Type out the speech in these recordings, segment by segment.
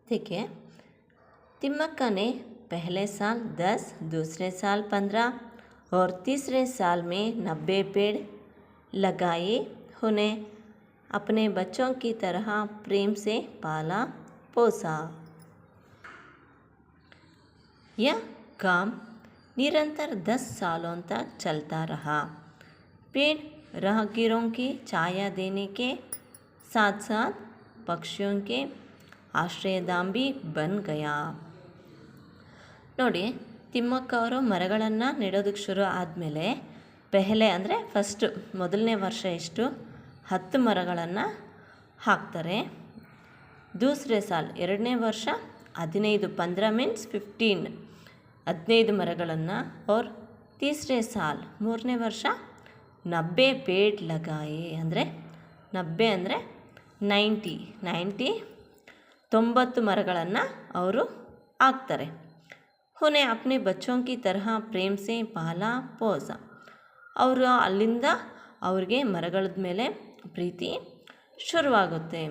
देखिए, तिम्मक्का ने पहले साल 10, दूसरे साल 15 और तीसरे साल में 90 पेड़ लगाए। उन्हें अपने बच्चों की तरह प्रेम से पाला पोसा। यह काम निरंतर 10 सालों तक चलता रहा। पेड़ राहगीरों की छाया देने के साथ साथ पक्षियों के ಆಶ್ರಯಧಾಮ भी बन गया। ನೋಡಿ, ತಿಮ್ಮಕ್ಕ ಅವರು ಮರಗಳನ್ನು ನೆಡೋದಕ್ಕೆ ಶುರು ಆದಮೇಲೆ ಅಂದರೆ ಮೊದಲನೇ ವರ್ಷ 10 ಮರಗಳನ್ನು ಹಾಕ್ತಾರೆ. ದೂಸರೆ ಸಾಲ್ ಎರಡನೇ ವರ್ಷ 15, 15 ಮೀನ್ಸ್ 15 ಮರಗಳನ್ನು और तीसरे ಸಾಲ್ ಮೂರನೇ ವರ್ಷ 90 पेड़ लगाए ಅಂದರೆ 90 ಅಂದರೆ 90 ಮರಗಳನ್ನು ಅವರು ಹಾಕ್ತಾರೆ. उन्हें अपने बच्चों की तरह प्रेम से पाला पोसा. ಅವರು ಅಲ್ಲಿಂದ ಅವ್ರಿಗೆ ಮರಗಳ ಮೇಲೆ ಪ್ರೀತಿ ಶುರುವಾಗುತ್ತೆ.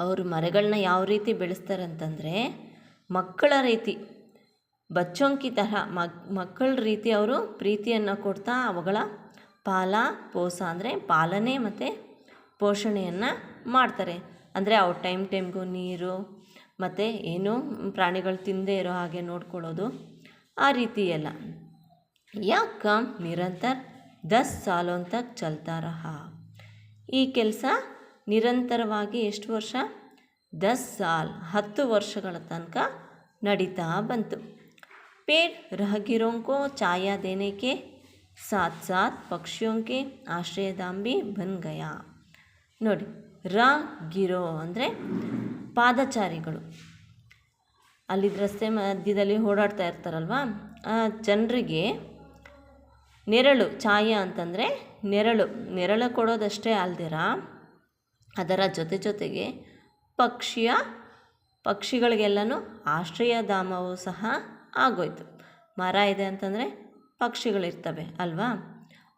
ಅವರು ಮರಗಳನ್ನ ಯಾವ ರೀತಿ ಬೆಳೆಸ್ತಾರೆ ಅಂತಂದರೆ ಮಕ್ಕಳ ರೀತಿ, ಬಚ್ಚೋಂಕಿ ತರಹ ಮಕ್ಕಳ ರೀತಿ ಅವರು ಪ್ರೀತಿಯನ್ನು ಕೊಡ್ತಾ ಅವುಗಳ ಪೋಸ ಅಂದರೆ ಪಾಲನೆ ಮತ್ತು ಪೋಷಣೆಯನ್ನು ಮಾಡ್ತಾರೆ. ಅಂದರೆ ಅವ್ರ ಟೈಮ್ಗೂ ನೀರು ಮತ್ತು ಏನು ಪ್ರಾಣಿಗಳು ತಿನ್ನದೇ ಇರೋ ಹಾಗೆ ನೋಡ್ಕೊಳ್ಳೋದು, ಆ ರೀತಿ ಎಲ್ಲ. ಯಾ ಕಾಮ್ ನಿರಂತರ 10 ಸಾಲೋं तक ಚಲ್ತಾ ರಹಾ. ಈ ಕೆಲಸ ನಿರಂತರವಾಗಿ ಎಷ್ಟು ವರ್ಷ? 10 ಸಾಲ್ 10 ವರ್ಷಗಳ ತನಕ ನಡೀತಾ ಬಂತು. पेड़ राहगीरों को छाया देने के साथ साथ पक्षियों के आश्रयधाम भी बन गया. ನೋಡಿ, ರಾಹಗೀರೋ ಅಂದರೆ ಪಾದಚಾರಿಗಳು. ಅಲ್ಲಿದ್ದ ರಸ್ತೆ ಮಧ್ಯದಲ್ಲಿ ಓಡಾಡ್ತಾ ಇರ್ತಾರಲ್ವ, ಆ ಜನರಿಗೆ ನೆರಳು, ಛಾಯಾ ಅಂತಂದರೆ ನೆರಳು ಕೊಡೋದಷ್ಟೇ ಅಲ್ದಿರ ಅದರ ಜೊತೆಗೆ ಪಕ್ಷಿಗಳಿಗೆಲ್ಲನೂ ಆಶ್ರಯಧಾಮವೂ ಸಹ ಆಗೋಯ್ತು. ಮರ ಇದೆ ಅಂತಂದರೆ ಪಕ್ಷಿಗಳಿರ್ತವೆ ಅಲ್ವಾ,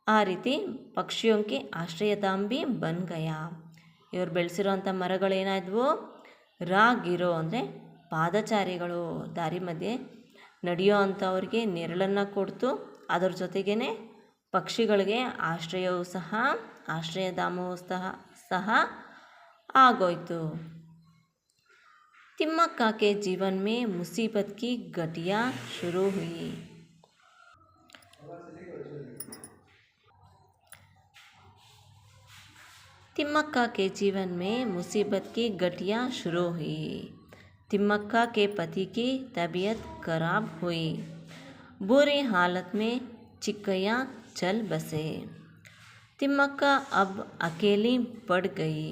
ಆ ರೀತಿ ಪಕ್ಷಿಯೋಂಕೆ ಆಶ್ರಯಧಾಮ ಭಿ ಬನ್ ಗಯಾ. ಇವ್ರು ಬೆಳೆಸಿರೋಂಥ ಮರಗಳೇನಾದ್ವು? ರಾಗಿರೋ ಅಂದರೆ ಪಾದಚಾರಿಗಳು, ದಾರಿ ಮಧ್ಯೆ ನಡೆಯೋ ಅಂಥವ್ರಿಗೆ ನೆರಳನ್ನು ಕೊಡ್ತು. ಅದರ ಜೊತೆಗೇ ಪಕ್ಷಿಗಳಿಗೆ ಆಶ್ರಯಧಾಮವೂ ಸಹ ಆಗೋಯ್ತು. ತಿಮ್ಮಕ್ಕ के जीवन में मुसीबत की घटिया शुरू हुई. तिम्मक्का के जीवन में मुसीबत की घटिया शुरू हुई. तिम्मक्का के पति की तबीयत खराब हुई. बुरी हालत में चिक्कैया चल बसे. तिम्मक्का अब अकेली पड़ गई.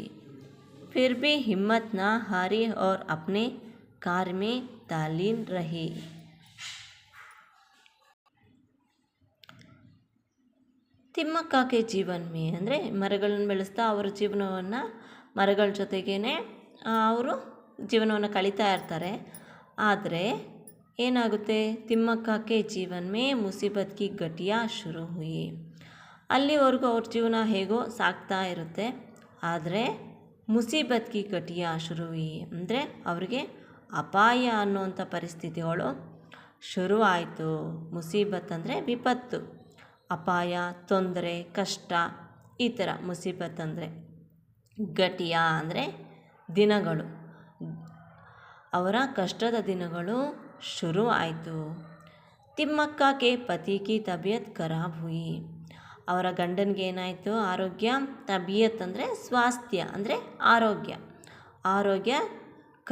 फिर भी हिम्मत ना हारी और अपने कार्य में तालीन रही. ತಿಮ್ಮಕ್ಕ ಕೆ ಜೀವನ್ ಮೇ ಅಂದರೆ ಮರಗಳನ್ನು ಬೆಳೆಸ್ತಾ ಅವರ ಜೀವನವನ್ನು ಮರಗಳ ಜೊತೆಗೇ ಅವರು ಜೀವನವನ್ನು ಕಳೀತಾ ಇರ್ತಾರೆ. ಆದರೆ ಏನಾಗುತ್ತೆ? ತಿಮ್ಮಕ್ಕ ಕೆ ಜೀವನ್ ಮೇ ಮುಸೀಬತ್ ಕಿ ಘಟಿಯಾ ಶುರು ಹುಯಿ. ಅಲ್ಲಿವರೆಗೂ ಅವ್ರ ಜೀವನ ಹೇಗೋ ಸಾಗ್ತಾ ಇರುತ್ತೆ. ಆದರೆ ಮುಸೀಬತ್ ಕಿ ಘಟಿಯಾ ಶುರು ಹುಯಿ ಅಂದರೆ ಅವರಿಗೆ ಅಪಾಯ ಅನ್ನುವಂಥ ಪರಿಸ್ಥಿತಿಗಳು ಶುರುವಾಯಿತು. ಮುಸೀಬತ್ ಅಂದರೆ ವಿಪತ್ತು, ಅಪಾಯ, ತೊಂದರೆ, ಕಷ್ಟ, ಈ ಥರ ಮುಸೀಬತ್ ಅಂದರೆ. ಘಟಿಯಾ ಅಂದರೆ ದಿನಗಳು, ಅವರ ಕಷ್ಟದ ದಿನಗಳು ಶುರು ಆಯಿತು. ತಿಮ್ಮಕ್ಕ ಕೆ ಪತಿ ಕಿ ತಬಿಯತ್ ಖರಾಬ್ ಹುಯಿ. ಅವರ ಗಂಡನಿಗೆ ಏನಾಯಿತು? ಆರೋಗ್ಯ. ತಬಿಯತ್ ಅಂದರೆ ಸ್ವಾಸ್ಥ್ಯ ಅಂದರೆ ಆರೋಗ್ಯ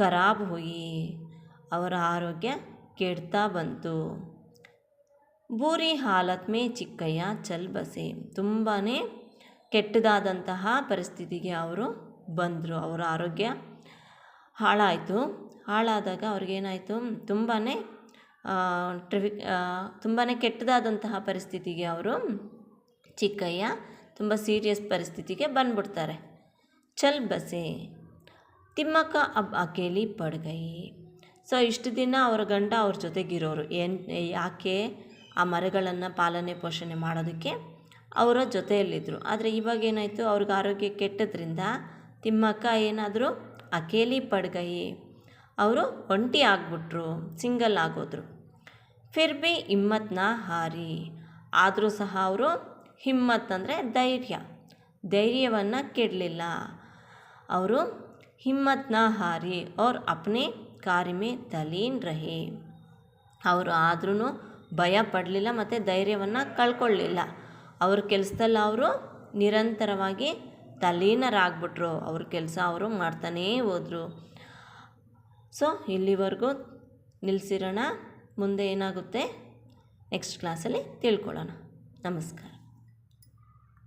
ಖರಾಬ್ ಹುಯಿ, ಅವರ ಆರೋಗ್ಯ ಕೆಡ್ತಾ ಬಂತು. ಬೂರಿ ಹಾಲತ್ ಮೇ ಚಿಕ್ಕಯ್ಯ ಚಲ್ ಬಸೆ. ತುಂಬಾ ಕೆಟ್ಟದಾದಂತಹ ಪರಿಸ್ಥಿತಿಗೆ ಅವರು ಬಂದರು. ಅವರ ಆರೋಗ್ಯ ಹಾಳಾದಾಗ ಅವ್ರಿಗೇನಾಯಿತು? ತುಂಬಾ ಕೆಟ್ಟದಾದಂತಹ ಪರಿಸ್ಥಿತಿಗೆ ಅವರು, ಚಿಕ್ಕಯ್ಯ ತುಂಬ ಸೀರಿಯಸ್ ಪರಿಸ್ಥಿತಿಗೆ ಬಂದ್ಬಿಡ್ತಾರೆ. ಚಲ್ ಬಸೆ. ತಿಮ್ಮಕ್ಕ ಅಬ್ ಅಕೇಲಿ ಪಡ್ ಗೈ. ಸೊ ಇಷ್ಟು ದಿನ ಅವರ ಗಂಡ ಅವ್ರ ಜೊತೆಗಿರೋರು. ಯಾಕೆ? ಆ ಮರಗಳನ್ನು ಪಾಲನೆ ಪೋಷಣೆ ಮಾಡೋದಕ್ಕೆ ಅವರ ಜೊತೆಯಲ್ಲಿದ್ದರು. ಆದರೆ ಇವಾಗ ಏನಾಯಿತು? ಅವ್ರಿಗೆ ಆರೋಗ್ಯ ಕೆಟ್ಟದ್ರಿಂದ ತಿಮ್ಮಕ್ಕ ಏನಾದರೂ ಅಕೇಲಿ ಪಡ್ ಗೈ, ಅವರು ಒಂಟಿ ಆಗಿಬಿಟ್ರು, ಸಿಂಗಲ್ ಆಗೋದ್ರು. ಫಿರ್ ಭಿ ಹಿಮ್ಮತ್ ನಾ ಹಾರಿ, ಆದರೂ ಸಹ ಅವರು ಹಿಮ್ಮತ್ ಅಂದರೆ ಧೈರ್ಯವನ್ನು ಕೆಡಲಿಲ್ಲ. ಅವರು ಹಿಮ್ಮತ್ ನಾ ಹಾರಿ और अपने कार्य में तल्लीन रहे. ಅವರು ಆದ್ರೂ ಭಯ ಪಡಲಿಲ್ಲ ಮತ್ತು ಧೈರ್ಯವನ್ನು ಕಳ್ಕೊಳ್ಳಿಲ್ಲ. ಅವ್ರ ಕೆಲಸದಲ್ಲಿ ಅವರು ನಿರಂತರವಾಗಿ ತಲ್ಲೀನರಾಗ್ಬಿಟ್ರು. ಅವ್ರ ಕೆಲಸ ಅವರು ಮಾಡ್ತಾನೇ ಹೋದರು. ಸೊ ಇಲ್ಲಿವರೆಗೂ ನಿಲ್ಲಿಸಿರೋಣ. ಮುಂದೆ ಏನಾಗುತ್ತೆ ನೆಕ್ಸ್ಟ್ ಕ್ಲಾಸಲ್ಲಿ ತಿಳ್ಕೊಳ್ಳೋಣ. ನಮಸ್ಕಾರ.